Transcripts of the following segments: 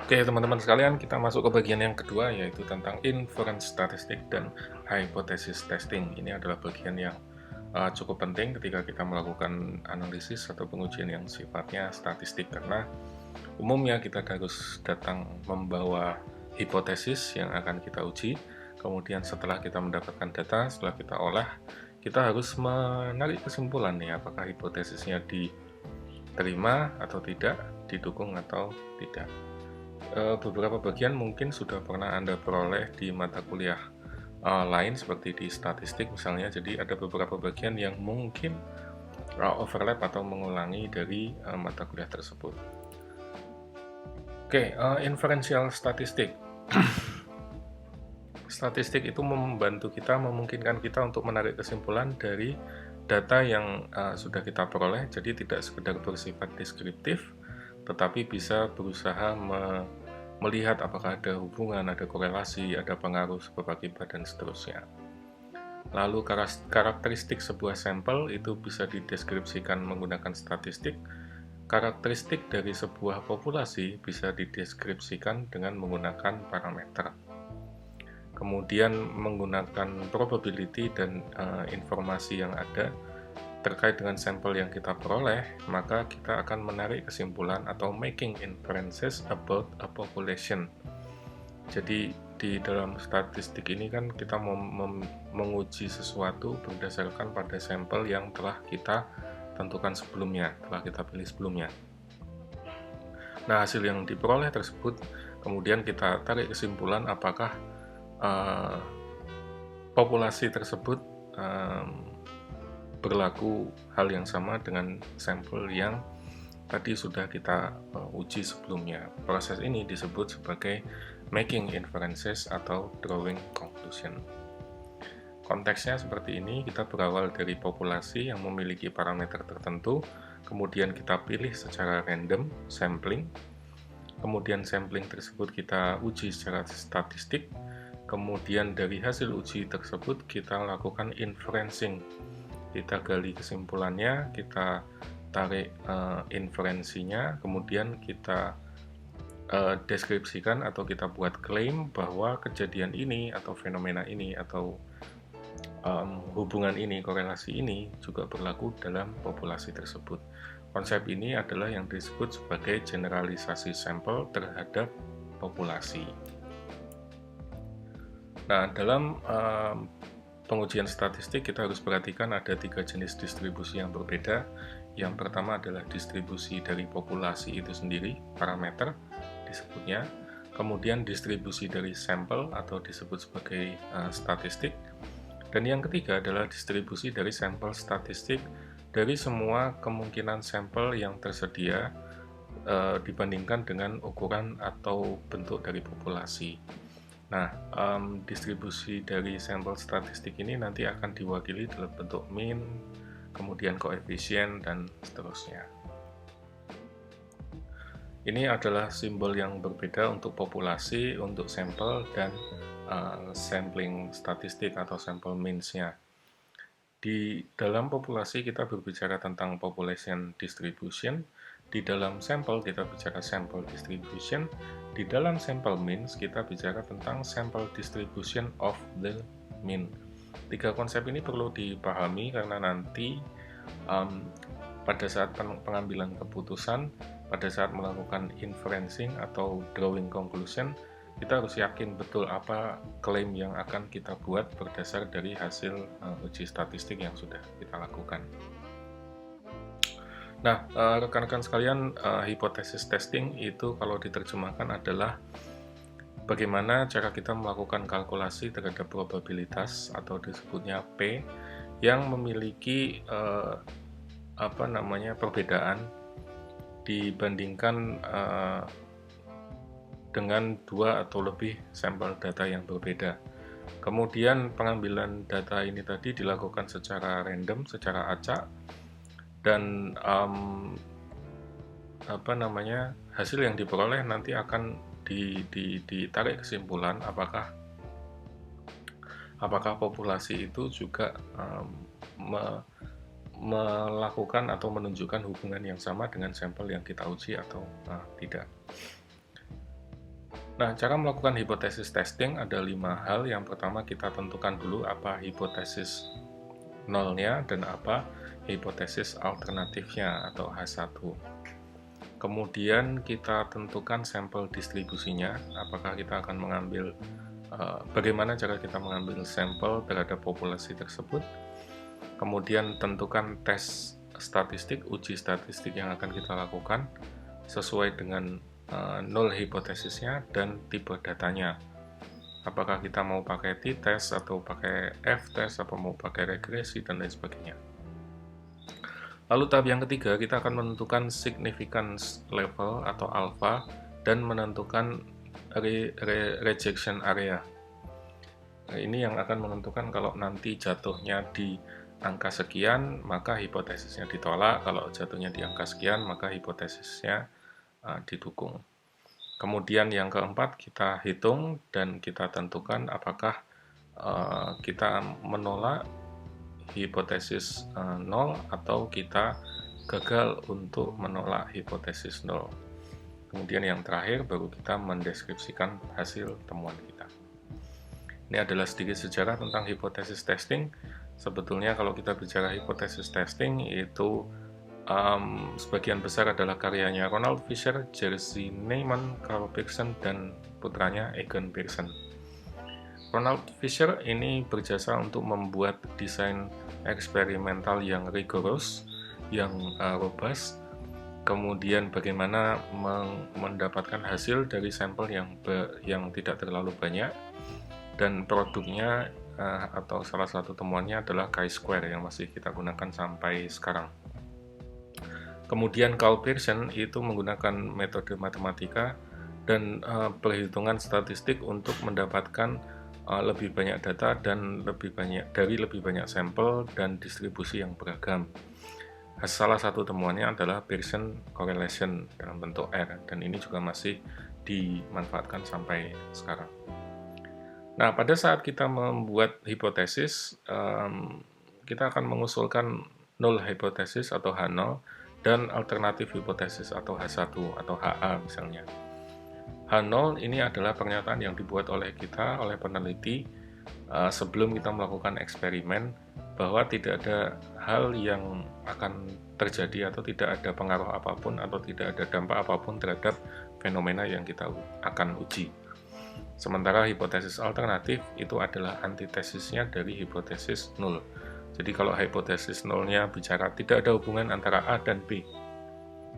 Oke, teman-teman sekalian, kita masuk ke bagian yang kedua, yaitu tentang inference statistik dan hypothesis testing. Ini adalah bagian yang cukup penting ketika kita melakukan analisis atau pengujian yang sifatnya statistik, karena umumnya kita harus datang membawa hipotesis yang akan kita uji. Kemudian setelah kita mendapatkan data, setelah kita olah, kita harus menarik kesimpulan nih, apakah hipotesisnya diterima atau tidak, didukung atau tidak. Beberapa bagian mungkin sudah pernah Anda peroleh di mata kuliah lain seperti di statistik misalnya. Jadi ada beberapa bagian yang mungkin overlap atau mengulangi dari mata kuliah tersebut. Oke, inferential statistik. Statistik itu membantu kita, memungkinkan kita untuk menarik kesimpulan dari data yang sudah kita peroleh. Jadi tidak sekedar bersifat deskriptif, tetapi bisa berusaha melihat apakah ada hubungan, ada korelasi, ada pengaruh sebab akibat, dan seterusnya. Lalu karakteristik sebuah sampel itu bisa dideskripsikan menggunakan statistik. Karakteristik dari sebuah populasi bisa dideskripsikan dengan menggunakan parameter. Kemudian menggunakan probability dan informasi yang ada terkait dengan sampel yang kita peroleh, maka kita akan menarik kesimpulan atau making inferences about a population. Jadi di dalam statistik ini kan kita menguji sesuatu berdasarkan pada sampel yang telah kita tentukan sebelumnya, telah kita pilih sebelumnya. Nah, hasil yang diperoleh tersebut kemudian kita tarik kesimpulan apakah populasi tersebut berlaku hal yang sama dengan sampel yang tadi sudah kita uji sebelumnya. Proses ini disebut sebagai making inferences atau drawing conclusion. Konteksnya seperti ini, kita berawal dari populasi yang memiliki parameter tertentu, kemudian kita pilih secara random, sampling, kemudian sampling tersebut kita uji secara statistik, kemudian dari hasil uji tersebut kita lakukan inferencing. Kita gali kesimpulannya, kita tarik inferensinya, kemudian kita deskripsikan atau kita buat klaim bahwa kejadian ini atau fenomena ini atau hubungan ini, korelasi ini juga berlaku dalam populasi tersebut. Konsep ini adalah yang disebut sebagai generalisasi sampel terhadap populasi. Nah, dalam pengujian statistik kita harus perhatikan ada 3 jenis distribusi yang berbeda. Yang pertama adalah distribusi dari populasi itu sendiri, parameter disebutnya. Kemudian distribusi dari sampel atau disebut sebagai statistik. Dan yang ketiga adalah distribusi dari sampel statistik dari semua kemungkinan sampel yang tersedia dibandingkan dengan ukuran atau bentuk dari populasi. Nah, distribusi dari sampel statistik ini nanti akan diwakili dalam bentuk mean, kemudian koefisien, dan seterusnya. Ini adalah simbol yang berbeda untuk populasi, untuk sampel, dan sampling statistik atau sampel means-nya. Di dalam populasi kita berbicara tentang population distribution, di dalam sampel kita bicara sample distribution, di dalam sample means kita bicara tentang sample distribution of the mean. 3 konsep ini perlu dipahami karena nanti pada saat pengambilan keputusan, pada saat melakukan inferencing atau drawing conclusion, kita harus yakin betul apa klaim yang akan kita buat berdasar dari hasil uji statistik yang sudah kita lakukan. Nah, rekan-rekan sekalian, hipotesis testing itu kalau diterjemahkan adalah bagaimana cara kita melakukan kalkulasi terhadap probabilitas atau disebutnya P yang memiliki perbedaan dibandingkan dengan 2 atau lebih sampel data yang berbeda. Kemudian pengambilan data ini tadi dilakukan secara random, secara acak, dan hasil yang diperoleh nanti akan ditarik kesimpulan apakah populasi itu juga melakukan atau menunjukkan hubungan yang sama dengan sampel yang kita uji atau tidak. Nah, cara melakukan hipotesis testing ada 5 hal. Yang pertama, kita tentukan dulu apa hipotesis nolnya dan apa hipotesis alternatifnya atau H1. Kemudian kita tentukan sampel distribusinya, apakah kita akan mengambil, bagaimana cara kita mengambil sampel terhadap populasi tersebut. Kemudian tentukan tes statistik, uji statistik yang akan kita lakukan sesuai dengan null hipotesisnya dan tipe datanya. Apakah kita mau pakai t-test atau pakai f-test atau mau pakai regresi dan lain sebagainya. Lalu tahap yang ketiga, kita akan menentukan significance level atau alpha dan menentukan rejection area. Ini yang akan menentukan kalau nanti jatuhnya di angka sekian, maka hipotesisnya ditolak. Kalau jatuhnya di angka sekian, maka hipotesisnya didukung. Kemudian yang keempat, kita hitung dan kita tentukan apakah kita menolak hipotesis 0 atau kita gagal untuk menolak hipotesis 0. Kemudian yang terakhir baru kita mendeskripsikan hasil temuan kita. Ini adalah sedikit sejarah tentang hipotesis testing. Sebetulnya kalau kita bicara hipotesis testing itu sebagian besar adalah karyanya Ronald Fisher, Jerzy Neyman, Carl Pearson, dan putranya Egon Pearson. Ronald Fisher ini berjasa untuk membuat desain eksperimental yang rigorous, yang robust, kemudian bagaimana mendapatkan hasil dari sampel yang tidak terlalu banyak, dan produknya atau salah satu temuannya adalah chi-square yang masih kita gunakan sampai sekarang. Kemudian Carl Pearson itu menggunakan metode matematika dan perhitungan statistik untuk mendapatkan lebih banyak data dan lebih banyak sampel dan distribusi yang beragam. Salah satu temuannya adalah Pearson correlation dalam bentuk R, dan ini juga masih dimanfaatkan sampai sekarang. Nah, pada saat kita membuat hipotesis, kita akan mengusulkan null hipotesis atau H0 dan alternatif hipotesis atau H1 atau HA misalnya. H0 ini adalah pernyataan yang dibuat oleh kita, oleh peneliti, sebelum kita melakukan eksperimen, bahwa tidak ada hal yang akan terjadi atau tidak ada pengaruh apapun atau tidak ada dampak apapun terhadap fenomena yang kita akan uji. Sementara hipotesis alternatif itu adalah antitesisnya dari hipotesis nol. Jadi kalau hipotesis nolnya bicara tidak ada hubungan antara A dan B,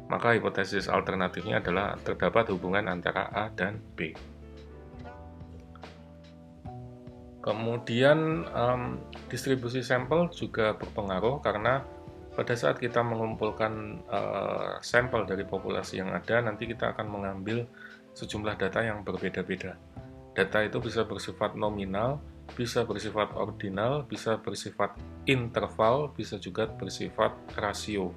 maka hipotesis alternatifnya adalah terdapat hubungan antara A dan B. Kemudian distribusi sampel juga berpengaruh karena pada saat kita mengumpulkan sampel dari populasi yang ada, nanti kita akan mengambil sejumlah data yang berbeda-beda. Data itu bisa bersifat nominal, bisa bersifat ordinal, bisa bersifat interval, bisa juga bersifat rasio.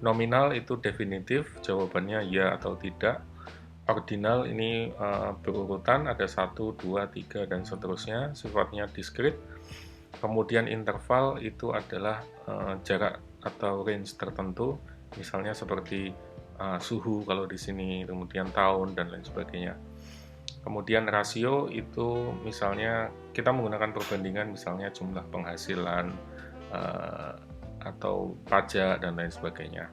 Nominal itu definitif, jawabannya ya atau tidak. Ordinal ini berurutan, ada 1, 2, 3, dan seterusnya, sifatnya diskrit. Kemudian interval itu adalah jarak atau range tertentu, misalnya seperti suhu kalau di sini, kemudian tahun, dan lain sebagainya. Kemudian rasio itu misalnya kita menggunakan perbandingan misalnya jumlah penghasilan atau pajak dan lain sebagainya.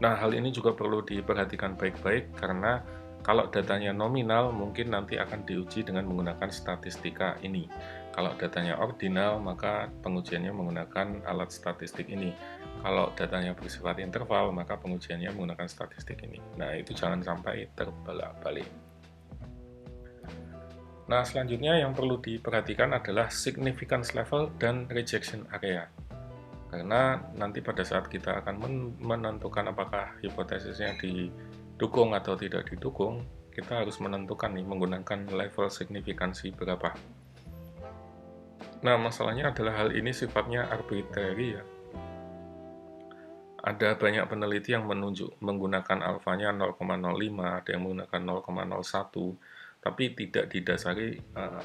Nah, hal ini juga perlu diperhatikan baik-baik karena kalau datanya nominal mungkin nanti akan diuji dengan menggunakan statistika ini. Kalau datanya ordinal maka pengujiannya menggunakan alat statistik ini. Kalau datanya bersifat interval maka pengujiannya menggunakan statistik ini. Nah, itu jangan sampai terbalik-balik. Nah, selanjutnya yang perlu diperhatikan adalah significance level dan rejection area. Karena nanti pada saat kita akan menentukan apakah hipotesisnya didukung atau tidak didukung, kita harus menentukan nih menggunakan level signifikansi berapa. Nah, masalahnya adalah hal ini sifatnya arbitrary ya. Ada banyak peneliti yang menggunakan alfanya 0,05, ada yang menggunakan 0,01, tapi tidak didasari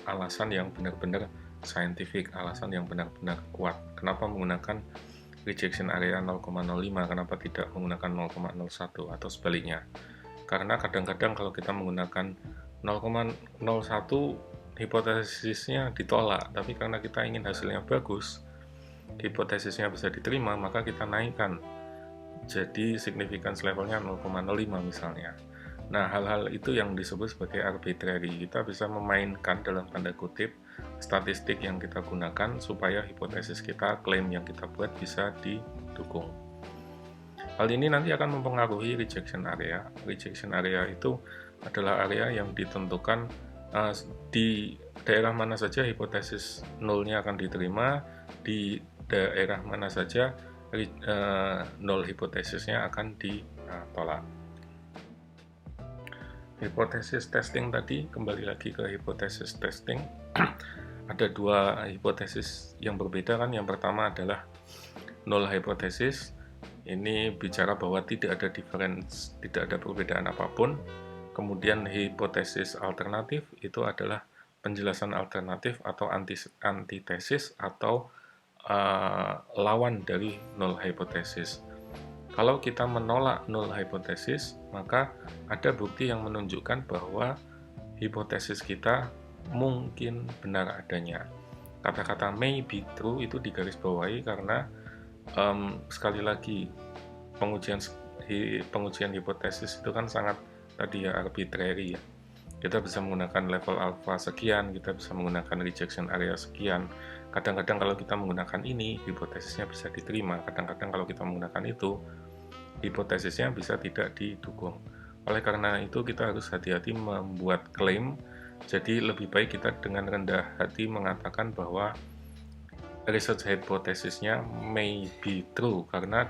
alasan yang benar-benar scientific, alasan yang benar-benar kuat. Kenapa menggunakan rejection area 0,05, kenapa tidak menggunakan 0,01 atau sebaliknya? Karena kadang-kadang kalau kita menggunakan 0,01 hipotesisnya ditolak, tapi karena kita ingin hasilnya bagus, hipotesisnya bisa diterima, maka kita naikkan jadi significance levelnya 0,05 misalnya. Nah, hal-hal itu yang disebut sebagai arbitrary. Kita bisa memainkan dalam tanda kutip statistik yang kita gunakan supaya hipotesis kita, klaim yang kita buat bisa didukung. Hal ini nanti akan mempengaruhi rejection area. Rejection area itu adalah area yang ditentukan di daerah mana saja hipotesis nolnya akan diterima, di daerah mana saja nol hipotesisnya akan ditolak. Hipotesis testing tadi, kembali lagi ke hipotesis testing. Ada dua hipotesis yang berbeda kan. Yang pertama adalah null hipotesis. Ini bicara bahwa tidak ada difference, tidak ada perbedaan apapun. Kemudian hipotesis alternatif itu adalah penjelasan alternatif atau antitesis atau lawan dari null hipotesis. Kalau kita menolak null hipotesis, maka ada bukti yang menunjukkan bahwa hipotesis kita mungkin benar adanya. Kata-kata may be true itu digarisbawahi karena sekali lagi pengujian hipotesis itu kan sangat tadi ya arbitrary ya. Kita bisa menggunakan level alpha sekian, kita bisa menggunakan rejection area sekian. Kadang-kadang kalau kita menggunakan ini, hipotesisnya bisa diterima. Kadang-kadang kalau kita menggunakan itu, hipotesisnya bisa tidak didukung. Oleh karena itu, kita harus hati-hati membuat klaim. Jadi lebih baik kita dengan rendah hati mengatakan bahwa research hipotesisnya may be true, karena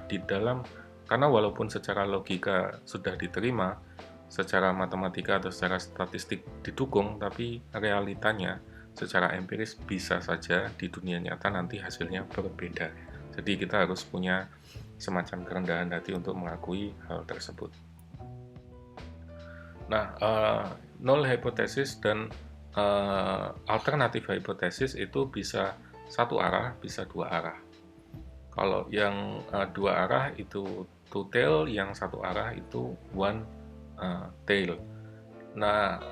walaupun secara logika sudah diterima, secara matematika atau secara statistik didukung, tapi realitanya secara empiris bisa saja di dunia nyata nanti hasilnya berbeda. Jadi kita harus punya semacam kerendahan hati untuk mengakui hal tersebut. Nah, null hipotesis dan alternatif hipotesis itu bisa satu arah, bisa dua arah. Kalau yang dua arah itu two tail, yang satu arah itu one tail. Nah,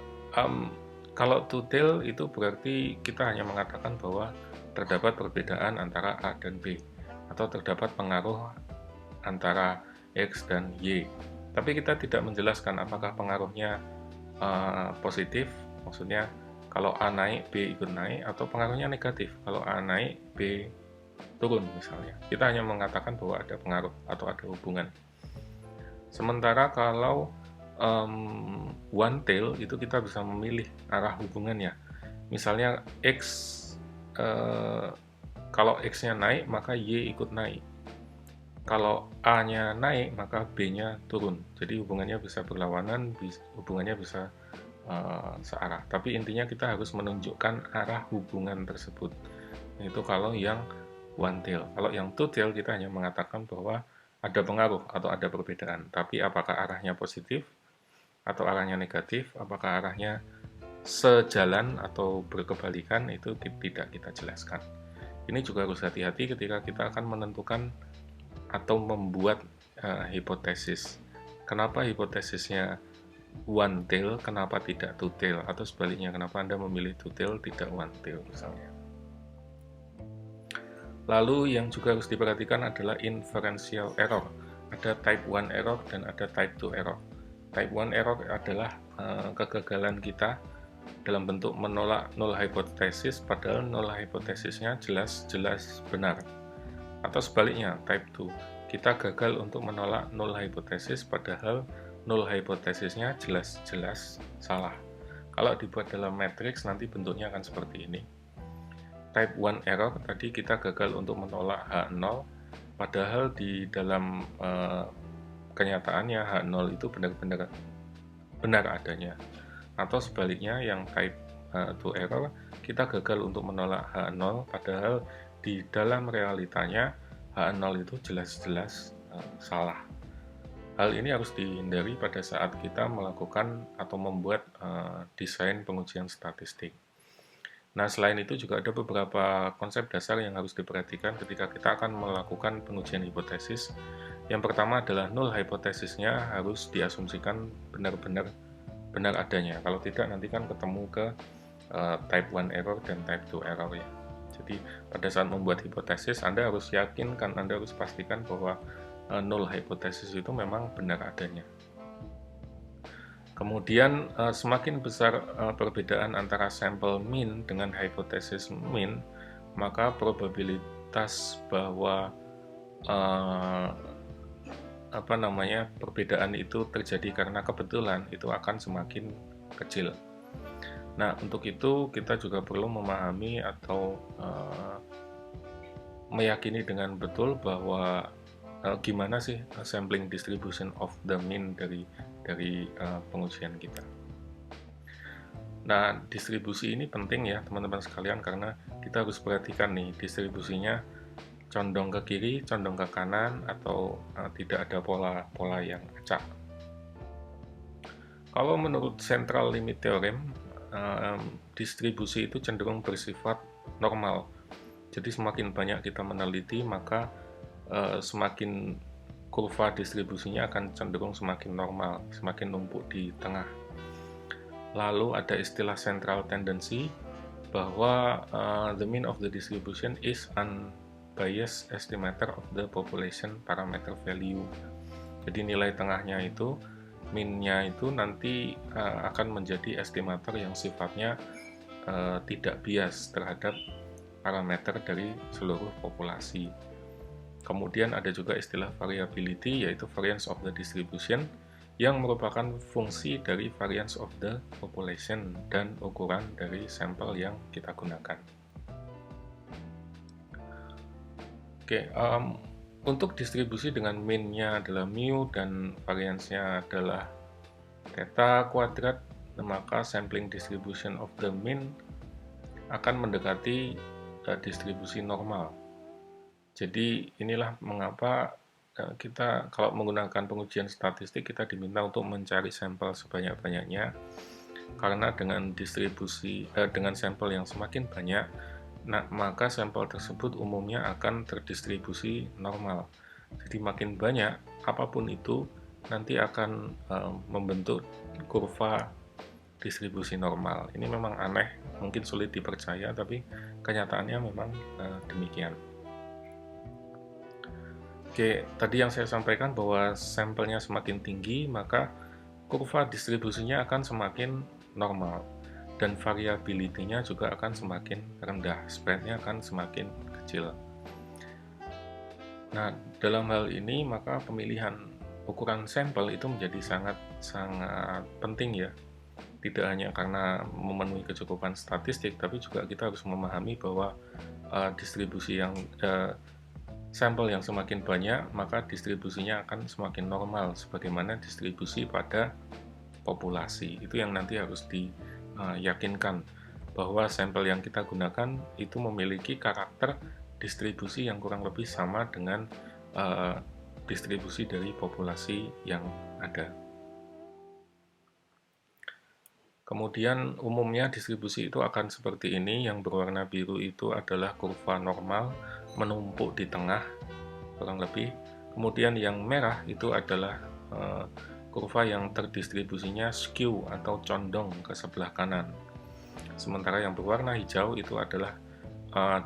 kalau two tail itu berarti kita hanya mengatakan bahwa terdapat perbedaan antara A dan B, atau terdapat pengaruh antara X dan Y. Tapi kita tidak menjelaskan apakah pengaruhnya positif, maksudnya kalau A naik, B ikut naik, atau pengaruhnya negatif, kalau A naik, B turun misalnya. Kita hanya mengatakan bahwa ada pengaruh atau ada hubungan. Sementara kalau one tail itu kita bisa memilih arah hubungannya. Misalnya X, kalau X-nya naik maka Y ikut naik. Kalau A-nya naik maka B-nya turun. Jadi hubungannya bisa berlawanan, hubungannya bisa searah. Tapi intinya kita harus menunjukkan arah hubungan tersebut. Itu kalau yang one tail. Kalau yang two tail kita hanya mengatakan bahwa ada pengaruh atau ada perbedaan. Tapi apakah arahnya positif atau arahnya negatif, apakah arahnya sejalan atau berkebalikan, itu tidak kita jelaskan. Ini juga harus hati-hati ketika kita akan menentukan atau membuat hipotesis. Kenapa hipotesisnya one tail, kenapa tidak two tail, atau sebaliknya, kenapa Anda memilih two tail tidak one tail misalnya. Lalu yang juga harus diperhatikan adalah inferential error. Ada type 1 error dan ada type 2 error. Type 1 error adalah kegagalan kita dalam bentuk menolak null hipotesis, padahal null hipotesisnya jelas-jelas benar. Atau sebaliknya, type 2, kita gagal untuk menolak null hipotesis, padahal null hipotesisnya jelas-jelas salah. Kalau dibuat dalam matriks, nanti bentuknya akan seperti ini. Type 1 error, tadi kita gagal untuk menolak H0, padahal di dalam kenyataannya H0 itu benar-benar benar adanya. Atau sebaliknya, yang type 2 error, kita gagal untuk menolak H0, padahal di dalam realitanya H0 itu jelas-jelas salah. Hal ini harus dihindari pada saat kita melakukan atau membuat desain pengujian statistik. Nah, selain itu juga ada beberapa konsep dasar yang harus diperhatikan ketika kita akan melakukan pengujian hipotesis. Yang pertama adalah null hipotesisnya harus diasumsikan benar-benar benar adanya. Kalau tidak nanti kan ketemu ke type 1 error dan type 2 error ya. Jadi pada saat membuat hipotesis Anda harus yakinkan, Anda harus pastikan bahwa null hipotesis itu memang benar adanya. Kemudian semakin besar perbedaan antara sampel mean dengan hipotesis mean, maka probabilitas bahwa perbedaan itu terjadi karena kebetulan itu akan semakin kecil. Nah, untuk itu kita juga perlu memahami atau meyakini dengan betul bahwa gimana sih sampling distribution of the mean dari pengujian kita. Nah, distribusi ini penting ya teman-teman sekalian, karena kita harus perhatikan nih distribusinya condong ke kiri, condong ke kanan, atau tidak ada pola yang acak. Kalau menurut central limit theorem, distribusi itu cenderung bersifat normal. Jadi semakin banyak kita meneliti, maka semakin kurva distribusinya akan cenderung semakin normal, semakin numpuk di tengah. Lalu ada istilah central tendency, bahwa the mean of the distribution is unbiased estimator of the population parameter value. Jadi nilai tengahnya itu, mean-nya itu nanti akan menjadi estimator yang sifatnya tidak bias terhadap parameter dari seluruh populasi. Kemudian ada juga istilah variability, yaitu variance of the distribution, yang merupakan fungsi dari variance of the population dan ukuran dari sampel yang kita gunakan. Oke, untuk distribusi dengan mean-nya adalah mu dan variance-nya adalah theta kuadrat, maka sampling distribution of the mean akan mendekati distribusi normal. Jadi inilah mengapa kita kalau menggunakan pengujian statistik kita diminta untuk mencari sampel sebanyak-banyaknya, karena dengan dengan sampel yang semakin banyak, maka sampel tersebut umumnya akan terdistribusi normal. Jadi makin banyak apapun itu nanti akan membentuk kurva distribusi normal. Ini memang aneh, mungkin sulit dipercaya, tapi kenyataannya memang demikian. Oke, tadi yang saya sampaikan bahwa sampelnya semakin tinggi, maka kurva distribusinya akan semakin normal dan variability-nya juga akan semakin rendah, spread-nya akan semakin kecil. Nah, dalam hal ini maka pemilihan ukuran sampel itu menjadi sangat penting ya. Tidak hanya karena memenuhi kecukupan statistik, tapi juga kita harus memahami bahwa distribusi yang sampel yang semakin banyak, maka distribusinya akan semakin normal, sebagaimana distribusi pada populasi. Itu yang nanti harus diyakinkan, bahwa sampel yang kita gunakan itu memiliki karakter distribusi yang kurang lebih sama dengan distribusi dari populasi yang ada. Kemudian umumnya distribusi itu akan seperti ini, yang berwarna biru itu adalah kurva normal menumpuk di tengah kurang lebih. Kemudian yang merah itu adalah kurva yang terdistribusinya skew atau condong ke sebelah kanan. Sementara yang berwarna hijau itu adalah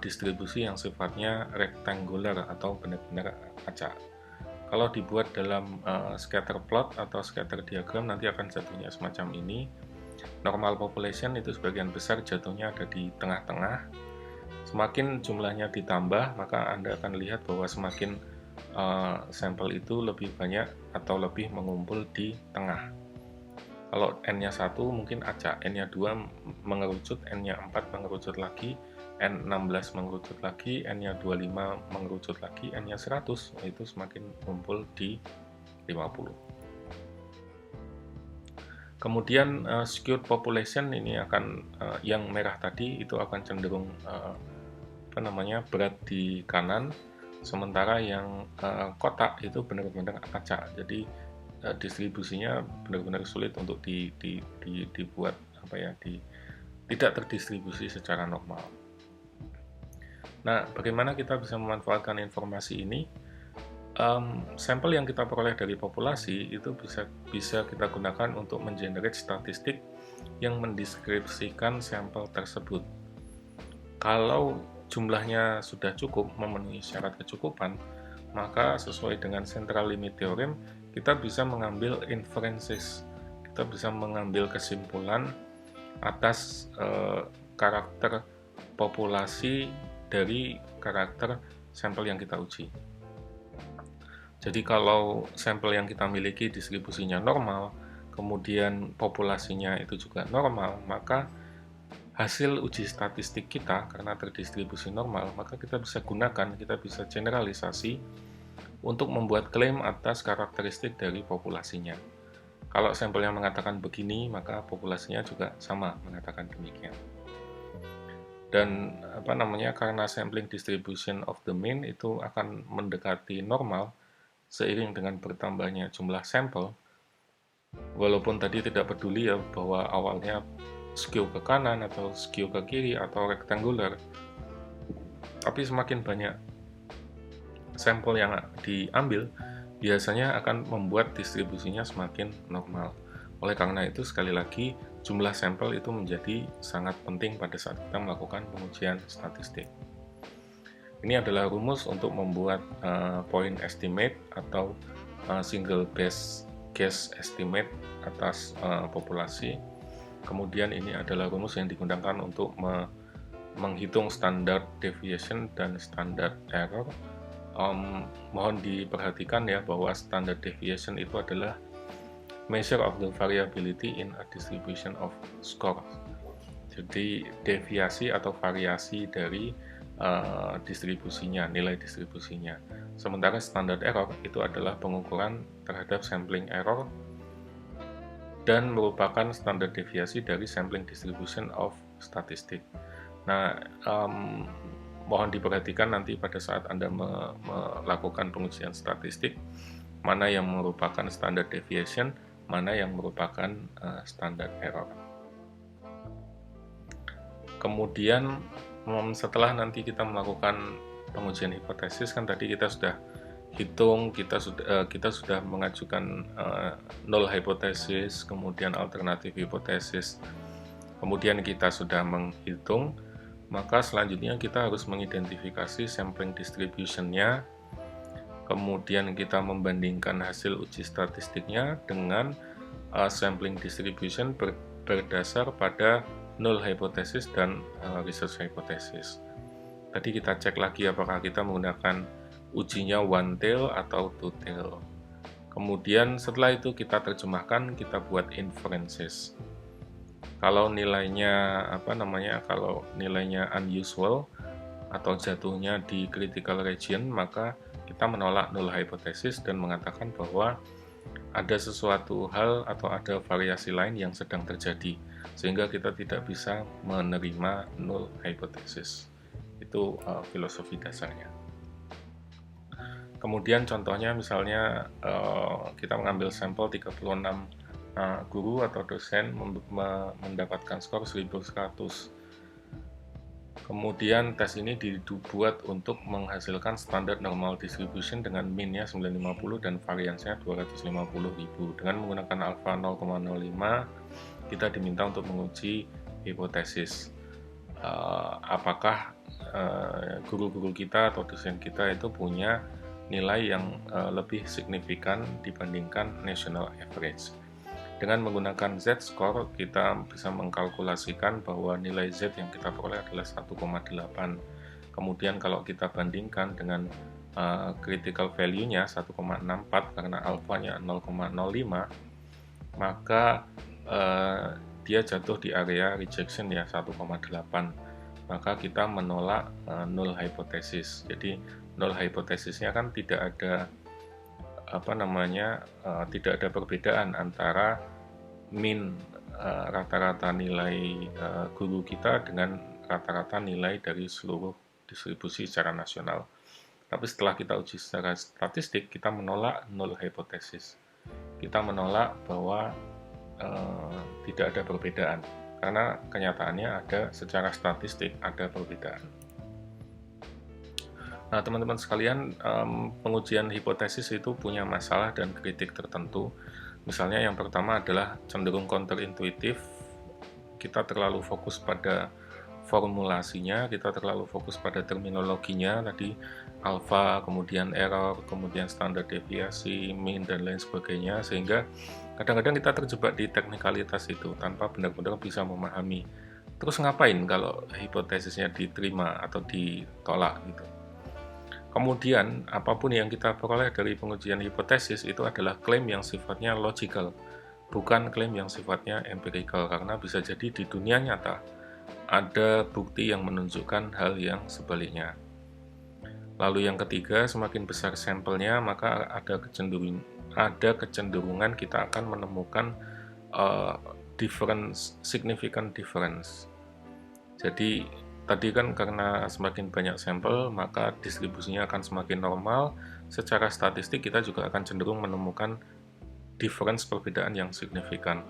distribusi yang sifatnya rectangular atau benar-benar acak. Kalau dibuat dalam scatter plot atau scatter diagram nanti akan jatuhnya semacam ini. Normal population itu sebagian besar jatuhnya ada di tengah-tengah. Semakin jumlahnya ditambah, maka Anda akan lihat bahwa semakin sampel itu lebih banyak atau lebih mengumpul di tengah. Kalau N-nya 1 mungkin acak, N-nya 2 mengerucut, N-nya 4 mengerucut lagi, N16 mengerucut lagi, N-nya 25 mengerucut lagi, N-nya 100 itu semakin kumpul di 50. Kemudian skewed population ini akan yang merah tadi itu akan cenderung berat di kanan, sementara yang kotak itu benar-benar acak. Jadi distribusinya benar-benar sulit untuk dibuat tidak terdistribusi secara normal. Nah, bagaimana kita bisa memanfaatkan informasi ini? Sampel yang kita peroleh dari populasi itu bisa kita gunakan untuk mengenerate statistik yang mendeskripsikan sampel tersebut. Kalau jumlahnya sudah cukup memenuhi syarat kecukupan, maka sesuai dengan central limit theorem, kita bisa mengambil inferences, kita bisa mengambil kesimpulan atas karakter populasi dari karakter sampel yang kita uji. Jadi kalau sampel yang kita miliki distribusinya normal, kemudian populasinya itu juga normal, maka hasil uji statistik kita karena terdistribusi normal, maka kita bisa gunakan, kita bisa generalisasi untuk membuat klaim atas karakteristik dari populasinya. Kalau sampelnya mengatakan begini, maka populasinya juga sama mengatakan demikian. Dan karena sampling distribution of the mean itu akan mendekati normal seiring dengan bertambahnya jumlah sampel, walaupun tadi tidak peduli ya bahwa awalnya skew ke kanan atau skew ke kiri atau rectangular, tapi semakin banyak sampel yang diambil biasanya akan membuat distribusinya semakin normal. Oleh karena itu, sekali lagi, jumlah sampel itu menjadi sangat penting pada saat kita melakukan pengujian statistik. Ini adalah rumus untuk membuat point estimate atau single best guess estimate atas populasi. Kemudian ini adalah rumus yang digunakan untuk menghitung standard deviation dan standard error. Mohon diperhatikan ya bahwa standard deviation itu adalah measure of the variability in a distribution of scores. Jadi deviasi atau variasi dari distribusinya, nilai distribusinya. Sementara standard error itu adalah pengukuran terhadap sampling error dan merupakan standar deviasi dari sampling distribution of statistik. Nah, mohon diperhatikan nanti pada saat Anda melakukan pengujian statistik, mana yang merupakan standard deviation, mana yang merupakan standard error. Kemudian setelah nanti kita melakukan pengujian hipotesis, kan tadi kita sudah hitung, kita sudah mengajukan null hypothesis, kemudian alternatif hipotesis, kemudian kita sudah menghitung, maka selanjutnya kita harus mengidentifikasi sampling distribution-nya, kemudian kita membandingkan hasil uji statistiknya dengan sampling distribution berdasar pada null hypothesis dan research hypothesis. Tadi kita cek lagi apakah kita menggunakan ujinya one tail atau two tail. Kemudian setelah itu kita terjemahkan, kita buat inferences. Kalau nilainya kalau nilainya unusual atau jatuhnya di critical region, maka kita menolak null hypothesis dan mengatakan bahwa ada sesuatu hal atau ada variasi lain yang sedang terjadi, sehingga kita tidak bisa menerima null hypothesis. Itu filosofi dasarnya. Kemudian contohnya misalnya kita mengambil sampel 36 guru atau dosen mendapatkan skor 1100. Kemudian tes ini dibuat untuk menghasilkan standar normal distribution dengan min-nya 950 dan variansnya 250.000. Dengan menggunakan alpha 0,05, kita diminta untuk menguji hipotesis. Apakah guru-guru kita atau dosen kita itu punya nilai yang lebih signifikan dibandingkan national average. Dengan menggunakan Z-score, kita bisa mengkalkulasikan bahwa nilai Z yang kita peroleh adalah 1,8. Kemudian kalau kita bandingkan dengan critical value-nya 1,64 karena alfanya 0,05, maka dia jatuh di area rejection ya 1,8. Maka kita menolak null hypothesis. Jadi null hypothesisnya kan tidak ada tidak ada perbedaan antara min rata-rata nilai guru kita dengan rata-rata nilai dari seluruh distribusi secara nasional. Tapi setelah kita uji secara statistik, kita menolak null hypothesis. Kita menolak bahwa tidak ada perbedaan, karena kenyataannya ada secara statistik ada perbedaan. Nah, teman-teman sekalian, pengujian hipotesis itu punya masalah dan kritik tertentu. Misalnya yang pertama adalah cenderung counterintuitif, kita terlalu fokus pada formulasinya, kita terlalu fokus pada terminologinya, tadi alfa, kemudian error, kemudian standar deviasi, mean, dan lain sebagainya, sehingga kadang-kadang kita terjebak di teknikalitas itu tanpa benar-benar bisa memahami. Terus ngapain kalau hipotesisnya diterima atau ditolak gitu. Kemudian, apapun yang kita peroleh dari pengujian hipotesis itu adalah klaim yang sifatnya logical, bukan klaim yang sifatnya empirical, karena bisa jadi di dunia nyata ada bukti yang menunjukkan hal yang sebaliknya. Lalu yang ketiga, semakin besar sampelnya, maka ada kecenderungan kita akan menemukan significant difference. Jadi tadi kan karena semakin banyak sampel, maka distribusinya akan semakin normal. Secara statistik kita juga akan cenderung menemukan difference, perbedaan yang signifikan.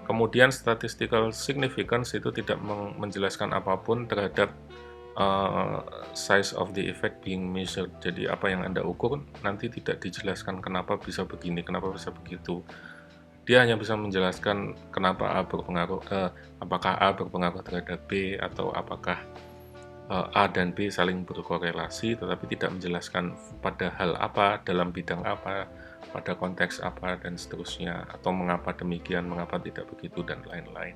Kemudian statistical significance itu tidak menjelaskan apapun terhadap size of the effect being measured. Jadi apa yang Anda ukur nanti tidak dijelaskan kenapa bisa begini, kenapa bisa begitu. Dia hanya bisa menjelaskan kenapa apakah A berpengaruh terhadap B, atau apakah A dan B saling berkorelasi, tetapi tidak menjelaskan pada hal apa, dalam bidang apa, pada konteks apa, dan seterusnya, atau mengapa demikian, mengapa tidak begitu, dan lain-lain.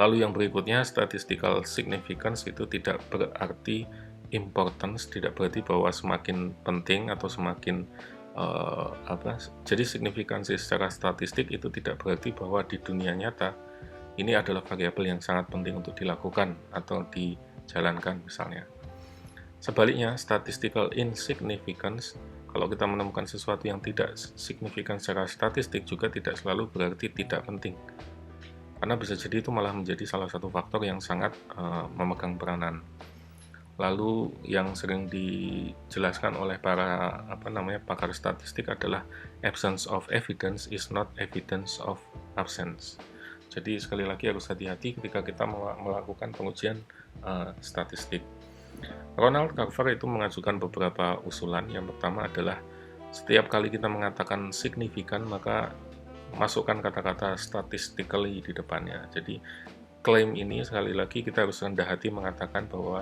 Lalu yang berikutnya, statistical significance itu tidak berarti importance, tidak berarti bahwa semakin penting atau semakin jadi signifikansi secara statistik itu tidak berarti bahwa di dunia nyata ini adalah variabel yang sangat penting untuk dilakukan atau dijalankan misalnya. Sebaliknya, statistical insignificance, kalau kita menemukan sesuatu yang tidak signifikan secara statistik juga tidak selalu berarti tidak penting. Karena bisa jadi itu malah menjadi salah satu faktor yang sangat memegang peranan. Lalu yang sering dijelaskan oleh para pakar statistik adalah absence of evidence is not evidence of absence. Jadi sekali lagi harus hati-hati ketika kita melakukan pengujian statistik. Ronald Carver itu mengajukan beberapa usulan. Yang pertama adalah setiap kali kita mengatakan signifikan, maka masukkan kata-kata statistically di depannya. Jadi klaim ini sekali lagi kita harus rendah hati mengatakan bahwa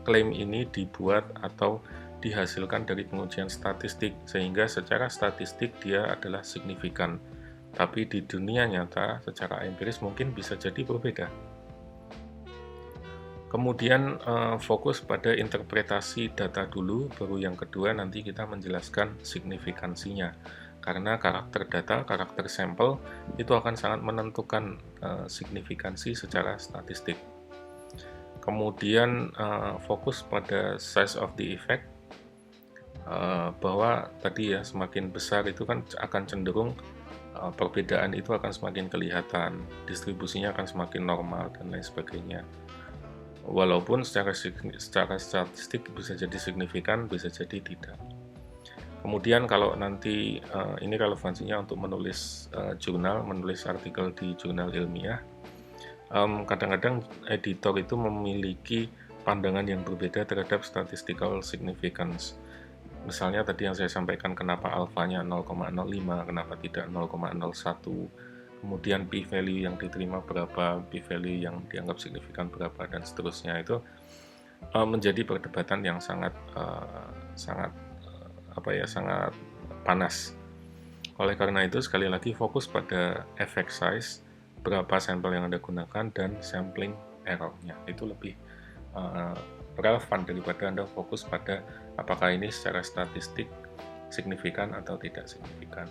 klaim ini dibuat atau dihasilkan dari pengujian statistik, sehingga secara statistik dia adalah signifikan. Tapi di dunia nyata secara empiris mungkin bisa jadi berbeda. Kemudian fokus pada interpretasi data dulu, baru yang kedua nanti kita menjelaskan signifikansinya. Karena karakter data, karakter sampel itu akan sangat menentukan signifikansi secara statistik. Kemudian fokus pada size of the effect, bahwa tadi ya semakin besar itu kan akan cenderung perbedaan itu akan semakin kelihatan, distribusinya akan semakin normal dan lain sebagainya. Walaupun secara statistik bisa jadi signifikan, bisa jadi tidak. Kemudian kalau nanti ini relevansinya untuk menulis menulis artikel di jurnal ilmiah, kadang-kadang editor itu memiliki pandangan yang berbeda terhadap statistical significance. Misalnya tadi yang saya sampaikan, kenapa alfanya 0,05, kenapa tidak 0,01, kemudian p-value yang diterima berapa, p-value yang dianggap signifikan berapa, dan seterusnya. Itu menjadi perdebatan yang sangat panas. Oleh karena itu, sekali lagi fokus pada effect size, berapa sampel yang Anda gunakan, dan sampling error-nya. Itu lebih relevan daripada Anda fokus pada apakah ini secara statistik signifikan atau tidak signifikan.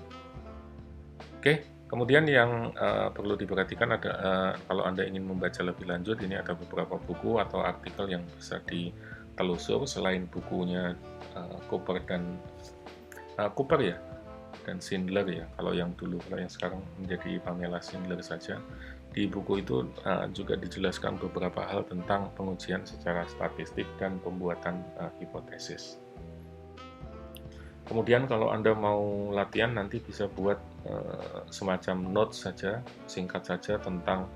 Oke, kemudian yang perlu diperhatikan ada kalau Anda ingin membaca lebih lanjut, ini ada beberapa buku atau artikel yang bisa ditelusur selain bukunya Cooper dan Schindler ya. Kalau yang dulu, kalau yang sekarang menjadi Pamela Schindler saja. Di buku itu juga dijelaskan beberapa hal tentang pengujian secara statistik dan pembuatan hipotesis. Kemudian kalau Anda mau latihan nanti bisa buat semacam notes saja, singkat saja tentang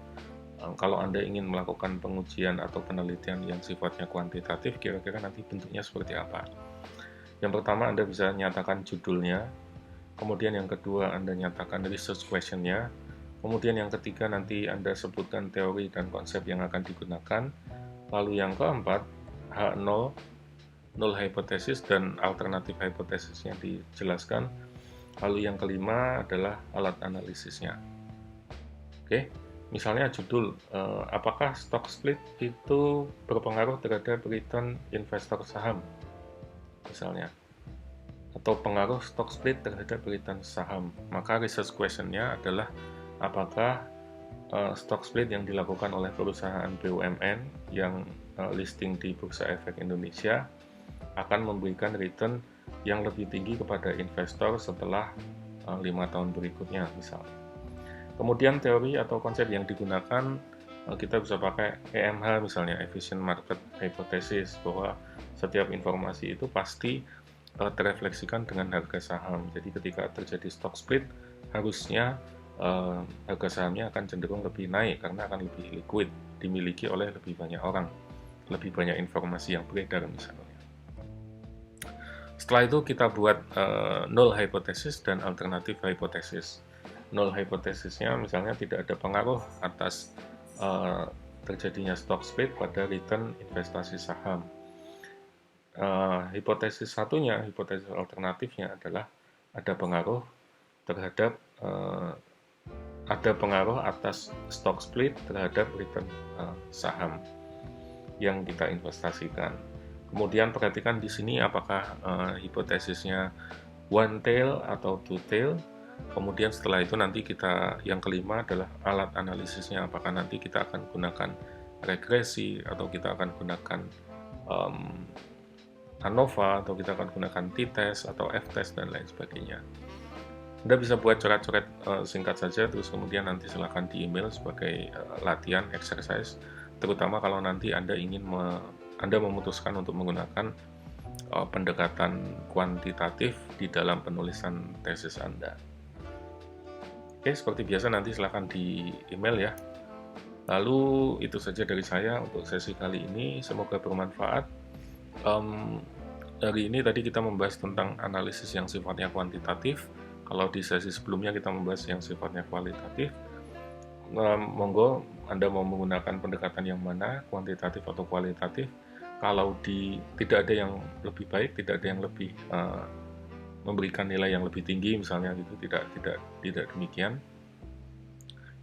Kalau Anda ingin melakukan pengujian atau penelitian yang sifatnya kuantitatif, kira-kira nanti bentuknya seperti apa? Yang pertama, Anda bisa nyatakan judulnya, kemudian yang kedua Anda nyatakan research question-nya, kemudian yang ketiga nanti Anda sebutkan teori dan konsep yang akan digunakan, lalu yang keempat, H0, null hypothesis dan alternatif hipotesisnya dijelaskan, lalu yang kelima adalah alat analisisnya. Oke, misalnya judul, apakah stock split itu berpengaruh terhadap return investor saham, misalnya, atau pengaruh stock split terhadap return saham. Maka research question-nya adalah apakah stock split yang dilakukan oleh perusahaan BUMN yang listing di Bursa Efek Indonesia akan memberikan return yang lebih tinggi kepada investor setelah 5 tahun berikutnya, misalnya. Kemudian teori atau konsep yang digunakan, kita bisa pakai EMH misalnya, Efficient Market Hypothesis, bahwa setiap informasi itu pasti terefleksikan dengan harga saham. Jadi ketika terjadi stock split, harusnya harga sahamnya akan cenderung lebih naik karena akan lebih liquid, dimiliki oleh lebih banyak orang, lebih banyak informasi yang beredar misalnya. Setelah itu kita buat null hypothesis dan alternatif hypothesis. Null hypothesisnya misalnya tidak ada pengaruh atas terjadinya stock split pada return investasi saham. Hipotesis satunya, hipotesis alternatifnya adalah ada pengaruh terhadap ada pengaruh atas stock split terhadap return saham yang kita investasikan. Kemudian perhatikan di sini apakah hipotesisnya one tail atau two tail. Kemudian setelah itu nanti kita, yang kelima adalah alat analisisnya, apakah nanti kita akan gunakan regresi atau kita akan gunakan ANOVA atau kita akan gunakan t-test atau f-test dan lain sebagainya. Anda bisa buat coret-coret singkat saja, terus kemudian nanti silahkan di email sebagai latihan, exercise, terutama kalau nanti Anda ingin Anda memutuskan untuk menggunakan pendekatan kuantitatif di dalam penulisan tesis Anda. Oke, seperti biasa nanti silahkan di email ya. Lalu itu saja dari saya untuk sesi kali ini, semoga bermanfaat. Hari ini tadi kita membahas tentang analisis yang sifatnya kuantitatif. Kalau di sesi sebelumnya kita membahas yang sifatnya kualitatif. Monggo Anda mau menggunakan pendekatan yang mana, kuantitatif atau kualitatif. Kalau tidak ada yang lebih baik, tidak ada yang lebih memberikan nilai yang lebih tinggi misalnya gitu, tidak demikian.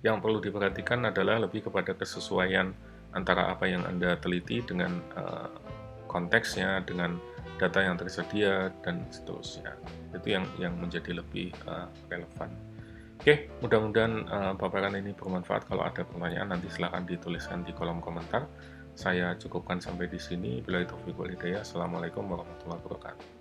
Yang perlu diperhatikan adalah lebih kepada kesesuaian antara apa yang Anda teliti dengan konteksnya, dengan data yang tersedia dan seterusnya. Itu yang menjadi lebih relevan. Oke, mudah-mudahan paparan ini bermanfaat. Kalau ada pertanyaan nanti silahkan dituliskan di kolom komentar. Saya cukupkan sampai di sini. Billahi taufiq wal hidayah. Assalamualaikum warahmatullahi wabarakatuh.